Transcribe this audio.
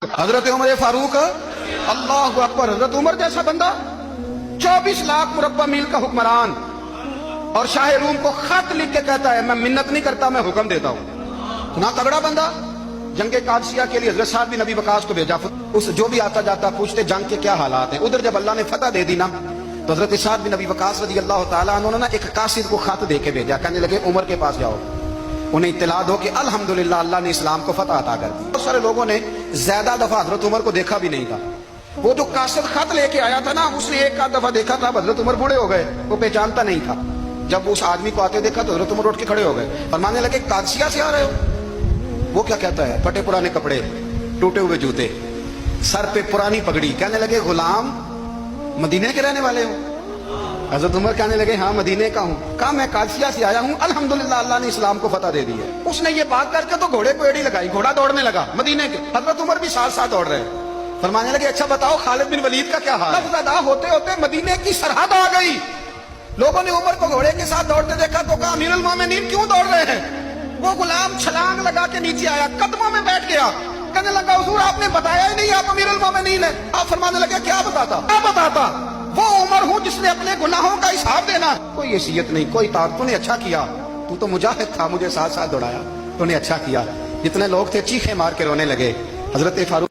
حضرت عمر فاروق اللہ اکبر، حضرت عمر جیسا بندہ 24 لاکھ مربع میل کا حکمران، اور شاہ روم کو خط لکھ کے کہتا ہے میں منت نہیں کرتا، میں حکم دیتا ہوں۔ اتنا تگڑا بندہ۔ جنگ قادسیہ کے لیے حضرت سعد بن ابی وقاص کو بھیجا، اس جو بھی آتا جاتا پوچھتے جنگ کے کیا حالات ہیں۔ ادھر جب اللہ نے فتح دے دی نا، تو حضرت سعد بن ابی وقاص رضی اللہ تعالیٰ عنہ نے ایک قاصد کو خط دے کے بھیجا، کہنے لگے عمر کے پاس جاؤ، انہیں اطلاع دو کہ الحمدللہ اللہ نے اسلام کو فتح عطا کر دی۔ بہت سارے لوگوں نے زیادہ دفعہ حضرت عمر کو دیکھا بھی نہیں تھا۔ وہ جو قاصد خط لے کے آیا تھا نا، اس نے ایک آدھ دفعہ دیکھا تھا، حضرت عمر بوڑھے ہو گئے، وہ پہچانتا نہیں تھا۔ جب اس آدمی کو آتے دیکھا تو حضرت عمر اٹھ کے کھڑے ہو گئے، فرمانے لگے قادسیہ سے آ رہے ہو؟ وہ کیا کہتا ہے؟ پھٹے پرانے کپڑے، ٹوٹے ہوئے جوتے، سر پہ پرانی پگڑی۔ کہنے لگے غلام مدینے کے رہنے والے ہو؟ حضرت عمر کہنے لگے ہاں مدینے کا ہوں۔ کہا میں قادسیہ سے آیا ہوں، الحمدللہ اللہ نے اسلام کو فتح دے دی ہے۔ اس نے یہ بات کر کے تو گھوڑے کو ایڑی لگائی، گھوڑا دوڑنے لگا مدینے کے، حضرت عمر بھی ساتھ ساتھ دوڑ رہے ہیں۔ فرمانے لگے اچھا بتاؤ خالد بن ولید کا کیا حال ہے؟ لفظ ادا ہوتے ہوتے مدینے کی سرحد آ گئی۔ لوگوں نے عمر کو گھوڑے کے ساتھ دوڑتے دیکھا تو کہا امیر المومنین کیوں دوڑ رہے ہیں؟ وہ غلام چھلانگ لگا کے نیچے آیا، قدموں میں بیٹھ گیا، کہنے لگا حضور آپ نے بتایا ہی نہیں آپ امیر المومنین ہیں۔ آپ فرمانے لگے کیا بتاتا؟ وہ عمر ہوں جس نے اپنے گناہوں کا حساب دینا۔ کوئی حیثیت نہیں، کوئی طاقت، تو نے اچھا کیا، تو مجاہد تھا، مجھے ساتھ ساتھ دوڑایا، تو نے اچھا کیا۔ جتنے لوگ تھے چیخیں مار کے رونے لگے۔ حضرت فاروق